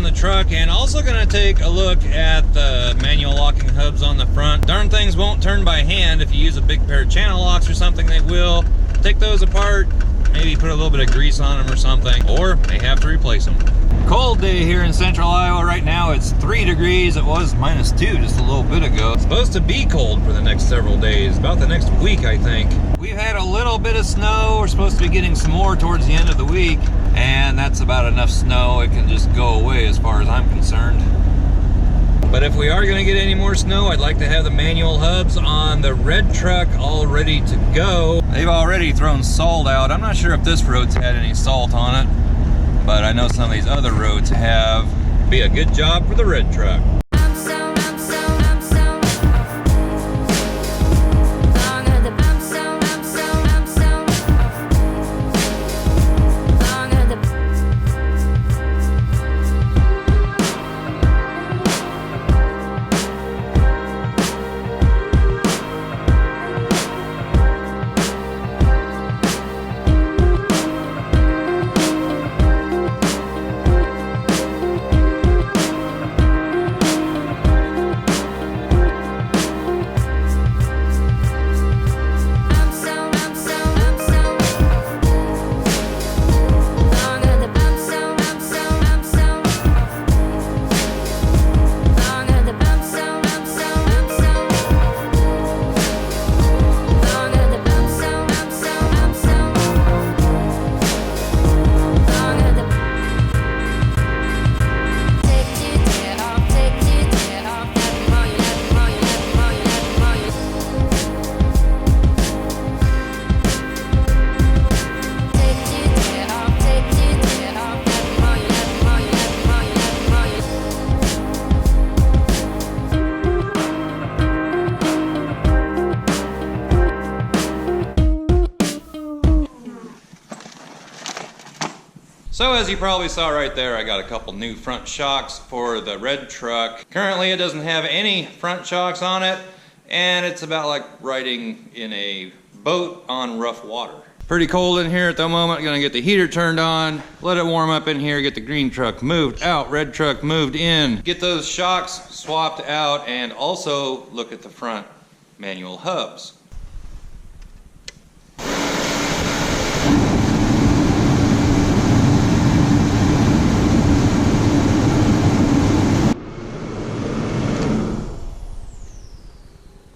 the truck, and also gonna take a look at the manual locking hubs on the front. Darn things won't turn by hand. If you use a big pair of channel locks or something, they will. Take those apart, maybe put a little bit of grease on them or something, or may have to replace them. Cold day here in central Iowa right now. It's 3 degrees. It was -2 just a little bit ago. It's supposed to be cold for the next several days, about the next week, I think. We've had a little bit of snow. We're supposed to be getting some more towards the end of the week, and that's about enough snow. It can just go away as far as I'm concerned. But if we are going to get any more snow, I'd like to have the manual hubs on the red truck all ready to go. They've already thrown salt out. I'm not sure if this road's had any salt on it, but I know some of these other roads have. Be a good job for the red truck. So as you probably saw right there, I got a couple new front shocks for the red truck. Currently it doesn't have any front shocks on it, and it's about like riding in a boat on rough water. Pretty cold in here at the moment. Gonna get the heater turned on, let it warm up in here, get the green truck moved out, red truck moved in, get those shocks swapped out, and also look at the front manual hubs.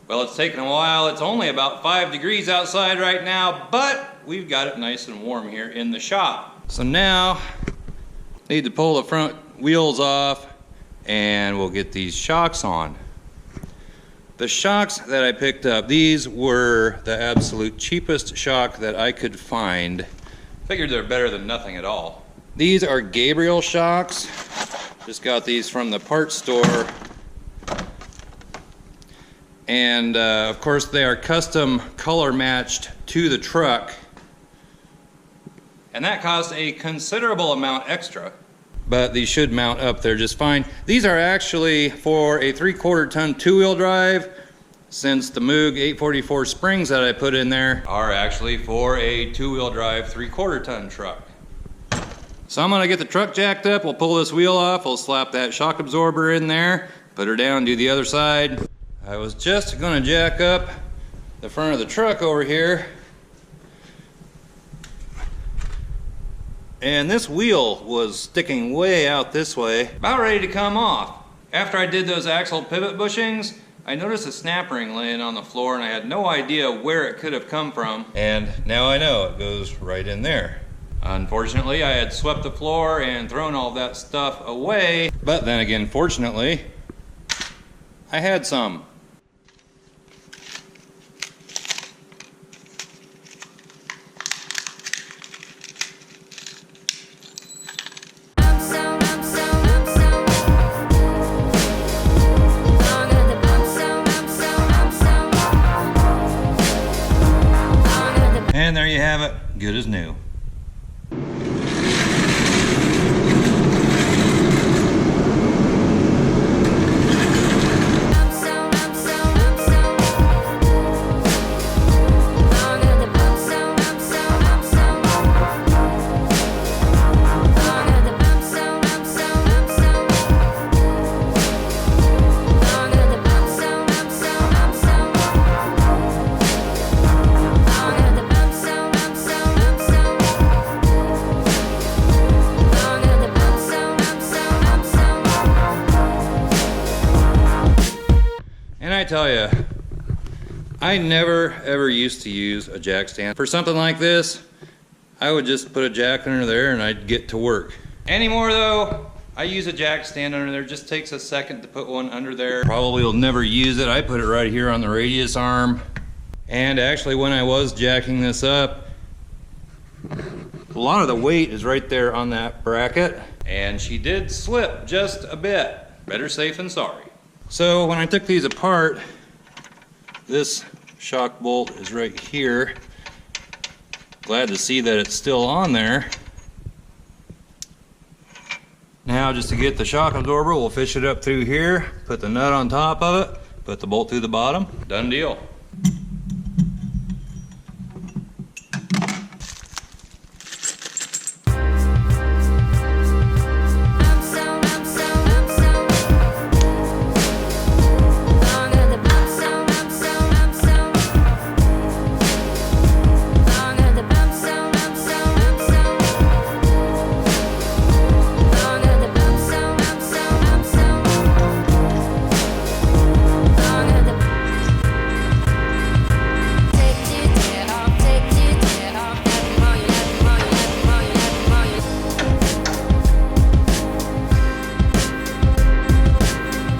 Well, it's taken a while. It's only about 5 degrees outside right now, but we've got it nice and warm here in the shop. So now, need to pull the front wheels off and we'll get these shocks on. The shocks that I picked up, these were the absolute cheapest shock that I could find. Figured they're better than nothing at all. These are Gabriel Shocks. Just got these from the parts store. And of course they are custom color matched to the truck, and that costs a considerable amount extra, but these should mount up there just fine. These are actually for a 3/4 ton 2-wheel drive, since the Moog 844 springs that I put in there are actually for a 2-wheel drive 3/4 ton truck. So I'm gonna get the truck jacked up, we'll pull this wheel off, we'll slap that shock absorber in there, put her down, do the other side. I was just gonna jack up the front of the truck over here, and this wheel was sticking way out this way, about ready to come off. After I did those axle pivot bushings, I noticed a snap ring laying on the floor, and I had no idea where it could have come from, and now I know it goes right in there. Unfortunately, I had swept the floor and thrown all that stuff away, but then again, fortunately, I had some. And there you have it, good as new. tell you, I never ever used to use a jack stand. For something like this, I would just put a jack under there and I'd get to work. Anymore though, I use a jack stand under there. Just takes a second to put one under there. Probably will never use it. I put it right here on the radius arm. And actually when I was jacking this up, a lot of the weight is right there on that bracket. And she did slip just a bit. Better safe than sorry. So when I took these apart, this shock bolt is right here. Glad to see that it's still on there. Now just to get the shock absorber, we'll fish it up through here, put the nut on top of it, put the bolt through the bottom. Done deal.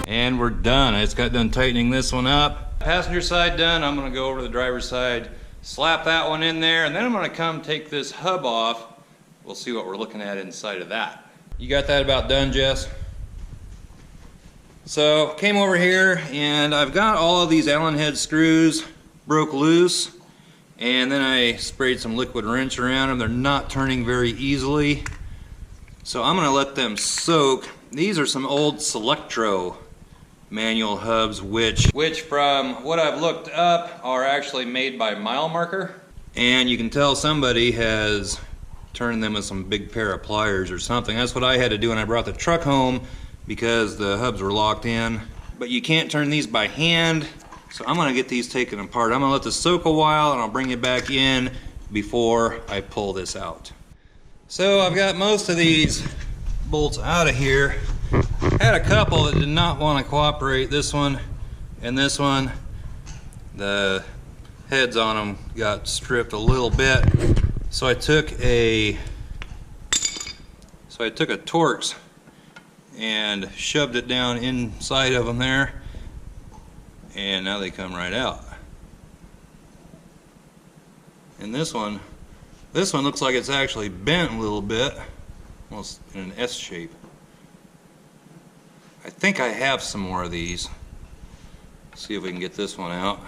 And we're done. I just got done tightening this one up. Passenger side done. I'm gonna go over to the driver's side, slap that one in there, and then I'm gonna come take this hub off. We'll see what we're looking at inside of that. You got that about done, Jess? So came over here and I've got all of these Allen head screws broke loose, and then I sprayed some liquid wrench around them. They're not turning very easily, so I'm gonna let them soak. These are some old Selectro manual hubs, which from what I've looked up are actually made by Mile Marker, and you can tell somebody has turned them with some big pair of pliers or something. That's what I had to do when I brought the truck home because the hubs were locked in. But you can't turn these by hand, so I'm gonna get these taken apart. I'm gonna let this soak a while and I'll bring it back in before I pull this out. So I've got most of these bolts out of here. Had a couple that did not want to cooperate. This one and this one, the heads on them got stripped a little bit, so I took a Torx and shoved it down inside of them there, and now they come right out. And this one looks like it's actually bent a little bit, almost in an S shape. I think I have some more of these. Let's see if we can get this one out.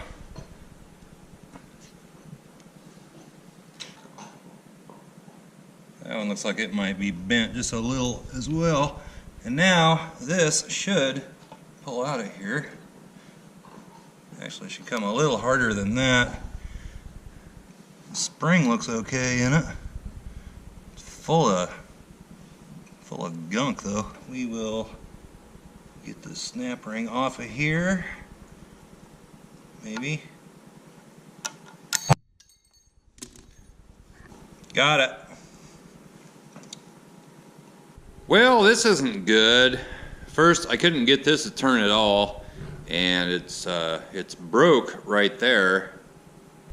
That one looks like it might be bent just a little as well. And now this should pull out of here. Actually, it should come a little harder than that. The spring looks okay in it. It's full of gunk though. We will get the snap ring off of here, maybe. Got it. Well, this isn't good. First, I couldn't get this to turn at all, and it's broke right there.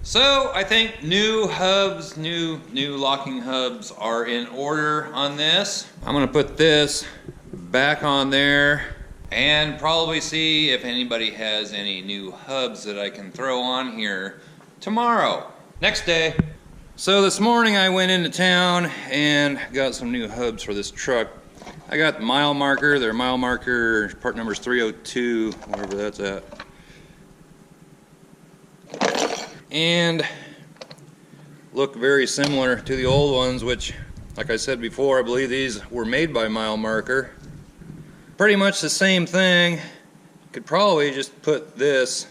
So I think new hubs, new locking hubs are in order on this. I'm gonna put this back on there and probably see if anybody has any new hubs that I can throw on here tomorrow. Next day. So this morning I went into town and got some new hubs for this truck. I got Mile Marker, their Mile Marker part number's 302, wherever that's at. And look very similar to the old ones, which, like I said before, I believe these were made by Mile Marker. Pretty much the same thing. Could probably just put this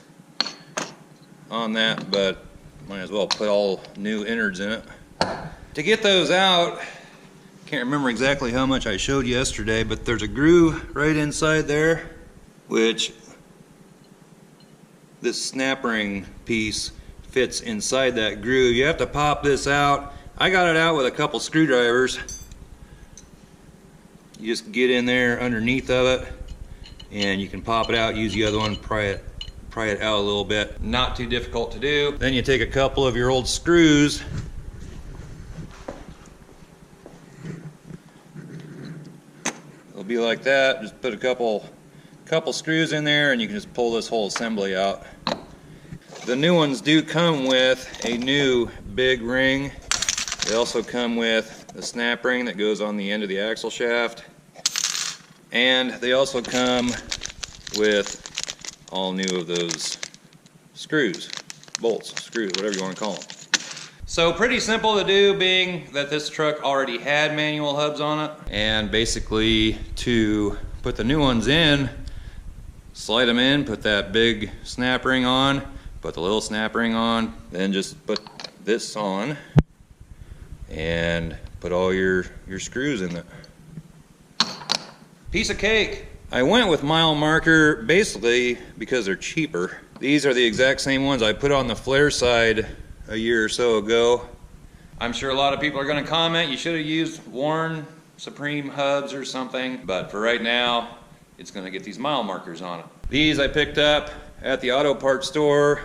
on that, but might as well put all new innards in it. To get those out, can't remember exactly how much I showed yesterday, but there's a groove right inside there, which this snap ring piece fits inside that groove. You have to pop this out. I got it out with a couple screwdrivers. You just get in there underneath of it and you can pop it out, use the other one, pry it pry it out a little bit. Not too difficult to do. Then you take a couple of your old screws. It'll be like that. Just put a couple screws in there and you can just pull this whole assembly out. The new ones do come with a new big ring. They also come with a snap ring that goes on the end of the axle shaft. And they also come with all new of those screws, bolts, screws, whatever you want to call them. So pretty simple to do, being that this truck already had manual hubs on it. And basically to put the new ones in, slide them in, put that big snap ring on, put the little snap ring on, then just put this on and put all your screws in it. Piece of cake. I went with mile marker basically because they're cheaper. These are the exact same ones I put on the flare side a year or so ago. I'm sure a lot of people are going to comment you should have used worn Supreme hubs or something, but for right now it's going to get these mile markers on it. These I picked up at the auto parts store.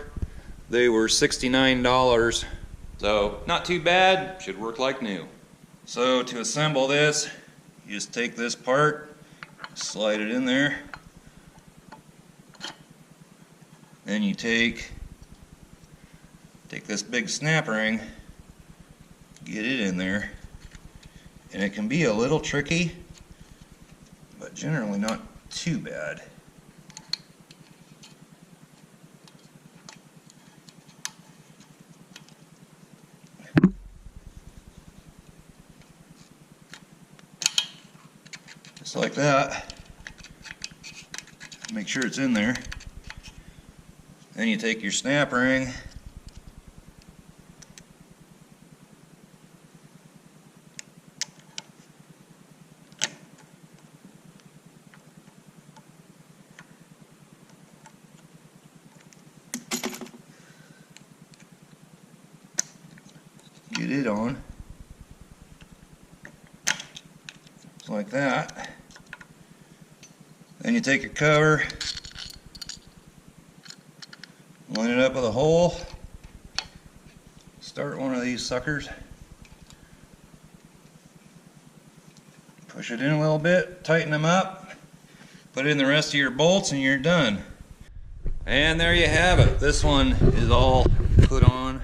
They were $69. So not too bad, should work like new. So to assemble this, you just take this part, slide it in there, then you take this big snap ring, get it in there, and it can be a little tricky, but generally not too bad. Just like that. Make sure it's in there. Then you take your snap ring, get it on, just like that. Then you take your cover, line it up with a hole, start one of these suckers, push it in a little bit, tighten them up, put in the rest of your bolts, and you're done. And there you have it. This one is all put on.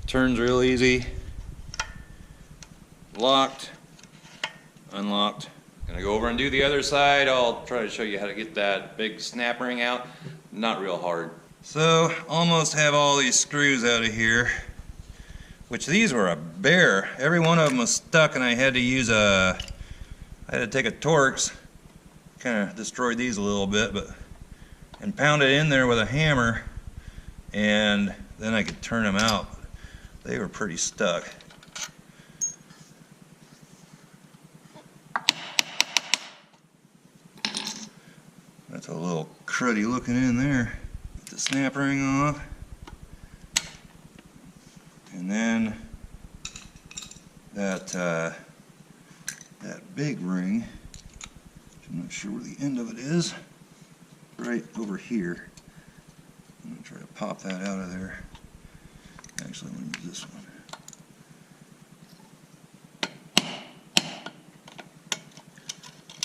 Turns real easy. Locked, unlocked. Gonna go over and do the other side. I'll try to show you how to get that big snap ring out. Not real hard. So almost have all these screws out of here, which these were a bear. Every one of them was stuck, and I had to use I had to take a Torx, kind of destroyed these a little bit, and pound it in there with a hammer, and then I could turn them out. They were pretty stuck. That's a little cruddy looking in there. Get the snap ring off. And then that big ring, I'm not sure where the end of it is, right over here. I'm going to try to pop that out of there. Actually, let me use this one.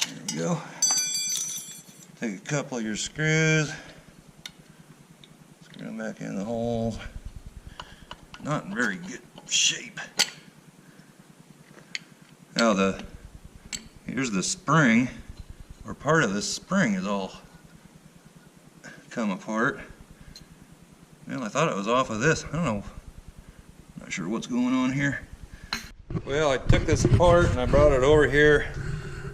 There we go. Take a couple of your screws, screw them back in the holes. Not in very good shape. Now here's the spring, or part of this spring is all come apart. Well, I thought it was off of this. I don't know. I'm not sure what's going on here. Well, I took this apart and I brought it over here.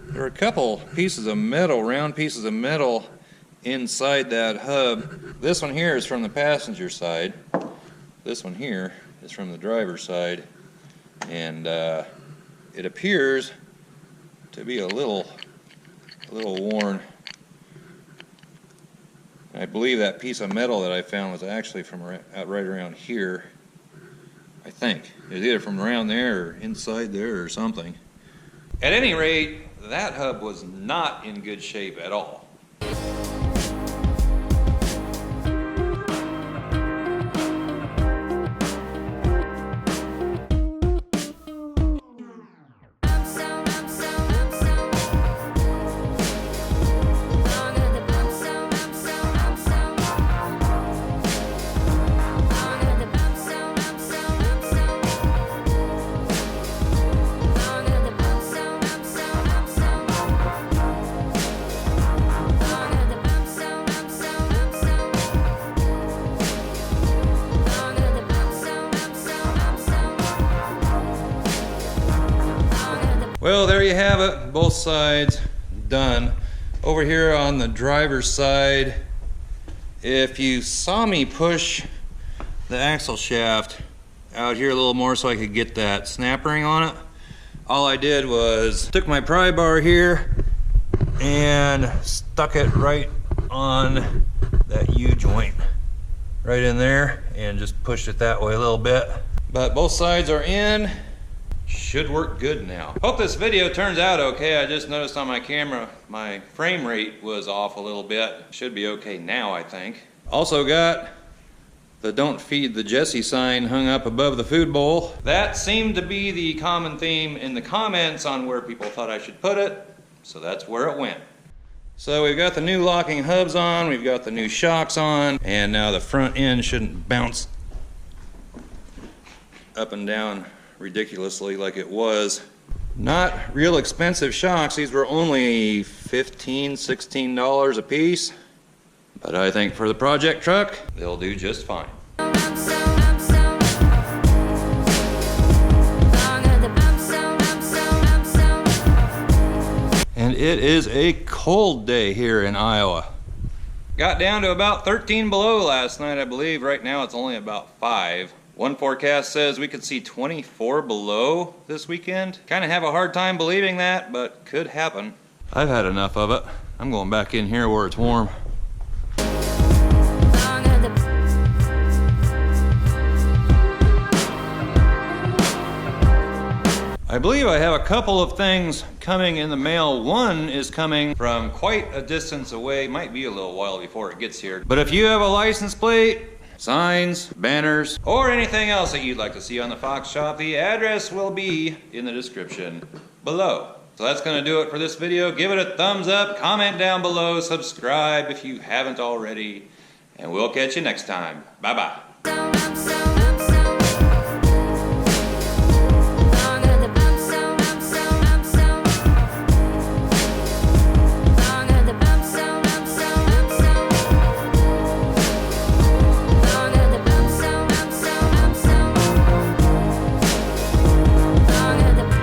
There are a couple pieces of metal, round pieces of metal inside that hub. This one here is from the passenger side. This one here is from the driver's side. And it appears to be a little worn. I believe that piece of metal that I found was actually from right around here. I think. It's either from around there or inside there or something. At any rate, that hub was not in good shape at all. you have it, both sides done. Over here on the driver's side, if you saw me push the axle shaft out here a little more so I could get that snap ring on it, all I did was took my pry bar here and stuck it right on that U-joint right in there and just pushed it that way a little bit. But both sides are in. Should work good now. Hope this video turns out okay. I just noticed on my camera my frame rate was off a little bit. Should be okay now, I think. Also got the "Don't Feed the Jesse" sign hung up above the food bowl. That seemed to be the common theme in the comments on where people thought I should put it, so that's where it went. So we've got the new locking hubs on, we've got the new shocks on, and now the front end shouldn't bounce up and down ridiculously like it was. Not real expensive shocks. These were only $15, $16 a piece, but I think for the project truck they'll do just fine. And it is a cold day here in Iowa. Got down to about 13 below last night, I believe. Right now it's only about 5. One forecast says we could see 24 below this weekend. Kind of have a hard time believing that, but could happen. I've had enough of it. I'm going back in here where it's warm. I believe I have a couple of things coming in the mail. One is coming from quite a distance away. Might be a little while before it gets here. But if you have a license plate, signs, banners, or anything else that you'd like to see on the Fox shop, the address will be in the description below. So that's going to do it for this video. Give it a thumbs up, comment down below, subscribe if you haven't already, and we'll catch you next time. Bye-bye.